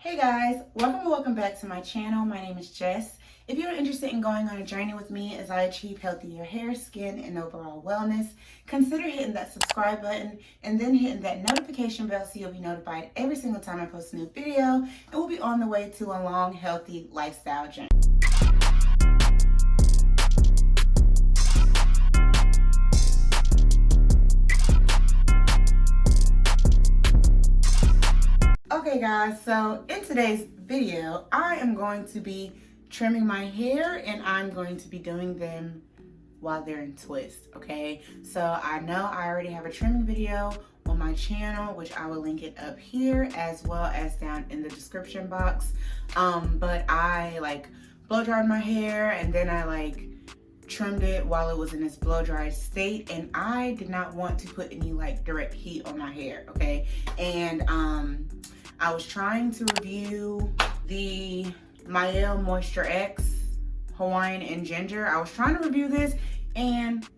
Hey guys, welcome back to my channel. My name is Jess. If you're interested in going on a journey with me as I achieve healthier hair, skin, and overall wellness, consider hitting that subscribe button and then hitting that notification bell so you'll be notified every single time I post a new video, and we'll be on the way to a long, healthy lifestyle journey. Okay guys, so in today's video, I am going to be trimming my hair and I'm going to be doing them while they're in twists, okay? So I know I already have a trimming video on my channel, which I will link it up here as well as down in the description box. But I blow dried my hair and then I trimmed it while it was in its blow dried state, and I did not want to put any direct heat on my hair, okay? And I was trying to review the Mielle Moisture X Hawaiian and Ginger. I was trying to review this, and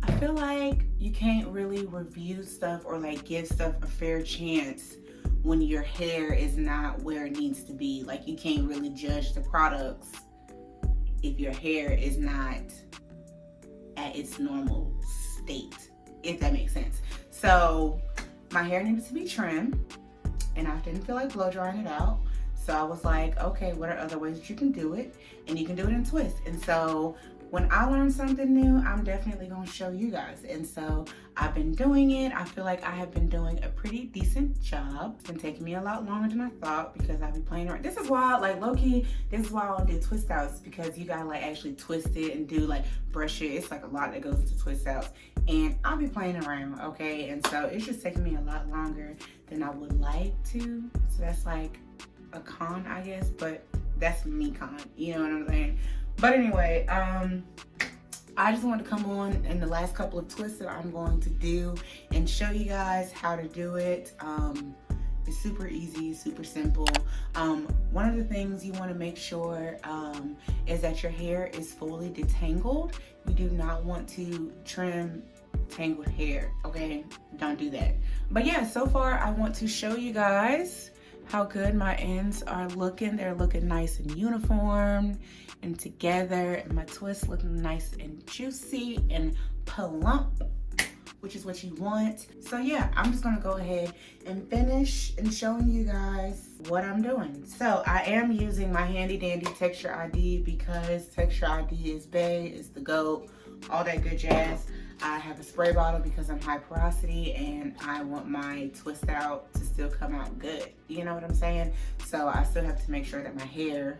I feel like you can't really review stuff or give stuff a fair chance when your hair is not where it needs to be. You can't really judge the products if your hair is not at its normal state, if that makes sense. So my hair needed to be trimmed, and I didn't feel like blow drying it out. So I was like, okay, what are other ways that you can do it? And you can do it in twists. And so when I learn something new, I'm definitely gonna show you guys. And so I've been doing it. I feel like I have been doing a pretty decent job. It's been taking me a lot longer than I thought because I be playing around. This is why, low-key, this is why I don't do twist outs, because you gotta actually twist it and do brush it. It's a lot that goes into twist outs. And I'll be playing around, okay? And so it's just taking me a lot longer than I would like to. So that's a con, I guess, but that's me con, you know what I'm saying? But anyway, I just wanted to come on in the last couple of twists that I'm going to do and show you guys how to do it. It's super easy, super simple. One of the things you want to make sure is that your hair is fully detangled. You do not want to trim tangled hair, okay? Don't do that. But yeah, so far I want to show you guys how good my ends are looking. They're looking nice and uniform and together, and my twists looking nice and juicy and plump, which is what you want. So yeah, I'm just gonna go ahead and finish and showing you guys what I'm doing. So I am using my handy dandy Texture ID because Texture ID is bae, is the GOAT, all that good jazz. I have a spray bottle because I'm high porosity and I want my twist out to still come out good. You know what I'm saying? So I still have to make sure that my hair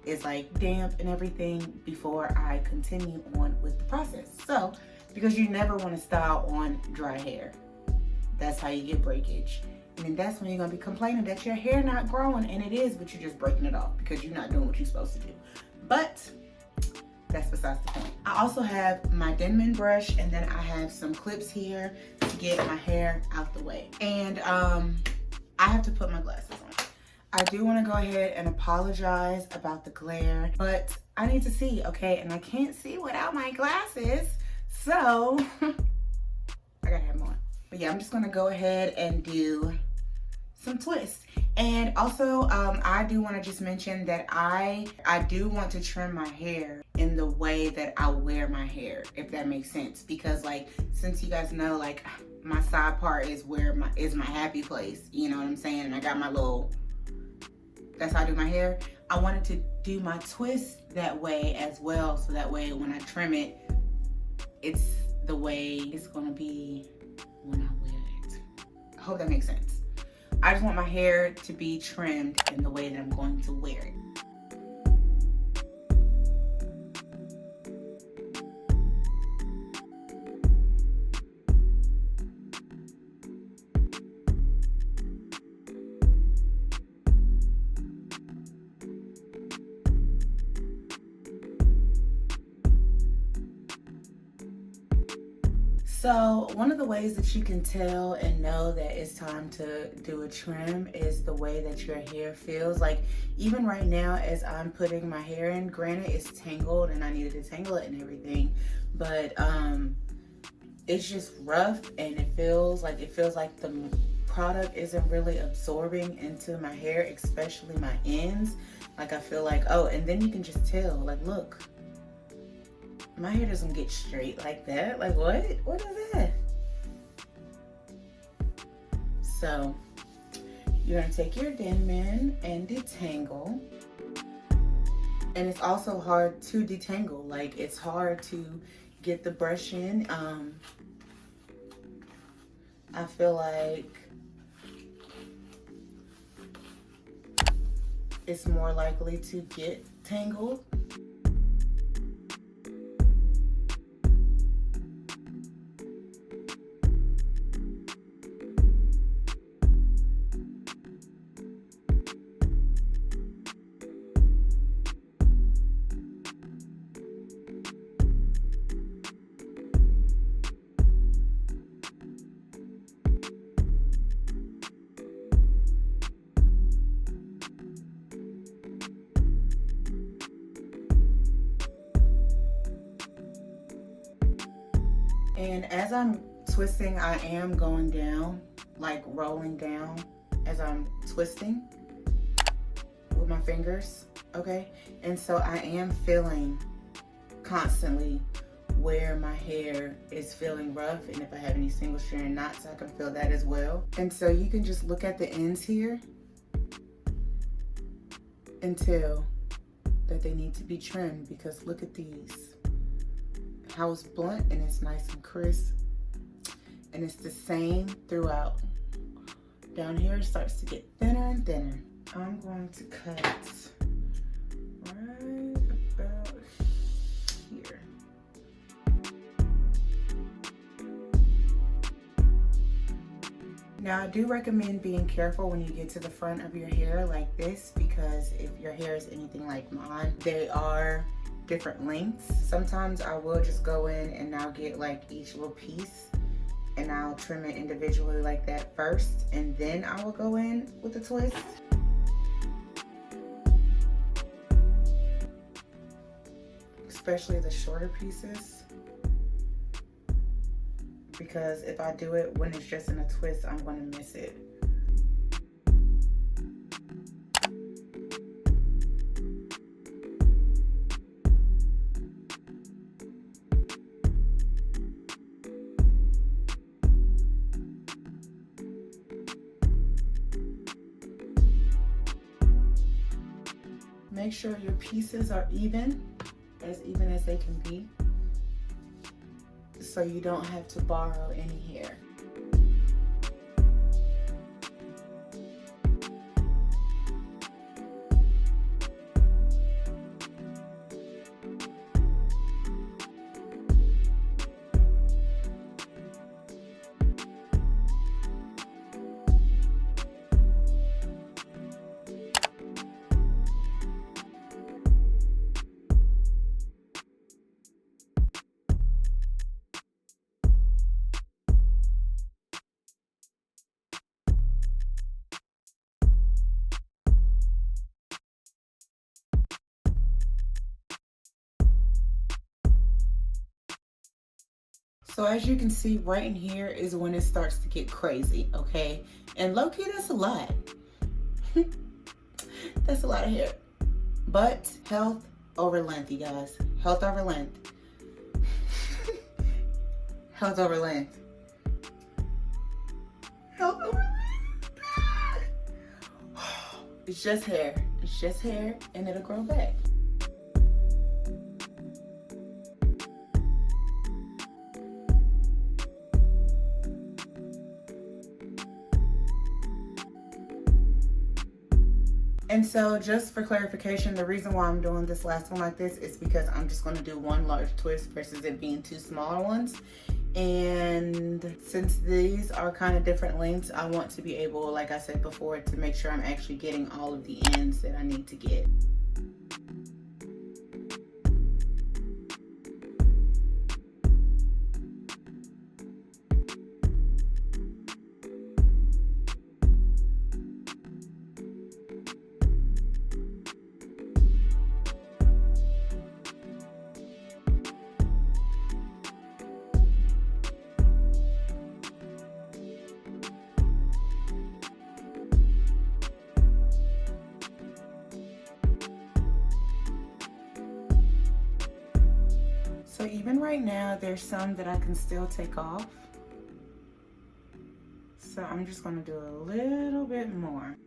is damp and everything before I continue on with the process. So, because you never want to style on dry hair. That's how you get breakage. And then that's when you're going to be complaining that your hair not growing, and it is, but you're just breaking it off because you're not doing what you're supposed to do. But that's besides the point. I also have my Denman brush, and then I have some clips here to get my hair out the way. And I have to put my glasses on. I do want to go ahead and apologize about the glare, but I need to see, okay? And I can't see without my glasses, so I gotta have them on. But yeah, I'm just gonna go ahead and do some twists. And also, I do want to just mention that I do want to trim my hair in the way that I wear my hair, if that makes sense. Because since you guys know, my side part is where my happy place, you know what I'm saying? And I got my that's how I do my hair. I wanted to do my twist that way as well, so that way when I trim it, it's the way it's gonna be when I wear it. I hope that makes sense. I just want my hair to be trimmed in the way that I'm going to wear it. So one of the ways that you can tell and know that it's time to do a trim is the way that your hair feels. Even right now as I'm putting my hair in, granted it's tangled and I needed to tangle it and everything, but it's just rough and it feels like the product isn't really absorbing into my hair, especially my ends. Like I feel like, oh, and then you can just tell, like, look, my hair doesn't get straight like that. Like, what? What is that? So you're gonna take your Denman and detangle. And it's also hard to detangle. Like, it's hard to get the brush in. I feel like it's more likely to get tangled. And as I'm twisting, I am going down, like rolling down as I'm twisting with my fingers, okay? And so I am feeling constantly where my hair is feeling rough, and if I have any single strand knots, I can feel that as well. And so you can just look at the ends here and tell that they need to be trimmed, because look at these. How it's blunt and it's nice and crisp, and it's the same throughout. Down here it starts to get thinner and thinner. I'm going to cut right about here. Now I do recommend being careful when you get to the front of your hair like this, because if your hair is anything like mine, they are different lengths. Sometimes I will just go in and I'll get like each little piece and I'll trim it individually like that first, and then I will go in with the twist. Especially the shorter pieces, because if I do it when it's just in a twist, I'm going to miss it. Make sure your pieces are even as they can be, so you don't have to borrow any hair. So as you can see, right in here is when it starts to get crazy, okay? And low-key, that's a lot. That's a lot of hair. But health over length, you guys. Health over length. Health over length. Health over length. It's just hair. It's just hair, and it'll grow back. And so just for clarification, the reason why I'm doing this last one like this is because I'm just going to do one large twist versus it being two smaller ones. And since these are kind of different lengths, I want to be able, like I said before, to make sure I'm actually getting all of the ends that I need to get. So even right now, there's some that I can still take off. So I'm just gonna do a little bit more.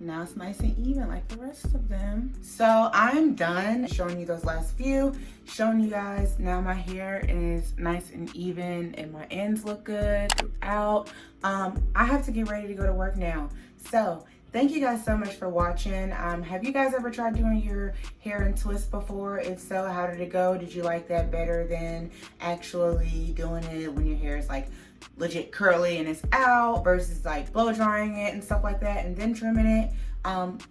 Now it's nice and even like the rest of them. So I'm done showing you those last few, showing you guys now my hair is nice and even and my ends look good throughout. I have to get ready to go to work now. So thank you guys so much for watching. Have you guys ever tried doing your hair in twists before? If so, how did it go? Did you like that better than actually doing it when your hair is like legit curly and it's out versus like blow drying it and stuff like that and then trimming it?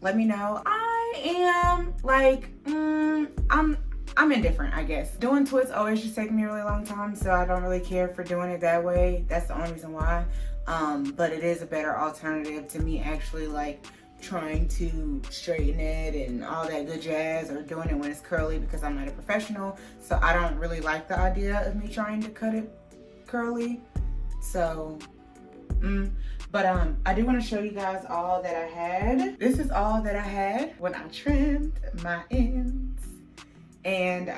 Let me know. I am like, I'm indifferent, I guess. Doing twists always just take me a really long time, so I don't really care for doing it that way. That's the only reason why. But it is a better alternative to me actually like trying to straighten it and all that good jazz, or doing it when it's curly, because I'm not a professional. So I don't really like the idea of me trying to cut it curly. So, but I do want to show you guys all that I had. This is all that I had when I trimmed my ends. And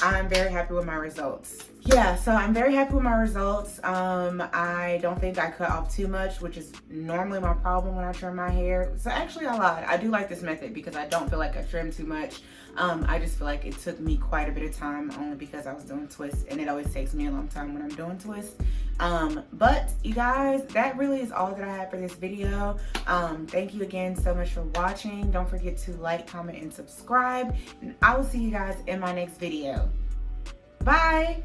I'm very happy with my results. Yeah, so I'm very happy with my results. I don't think I cut off too much, which is normally my problem when I trim my hair. So actually I lied. I do like this method because I don't feel like I trimmed too much. I just feel like it took me quite a bit of time only because I was doing twists, and it always takes me a long time when I'm doing twists. But you guys, that really is all that I have for this video. Thank you again so much for watching. Don't forget to like, comment, and subscribe. And I will see you guys in my next video. Bye.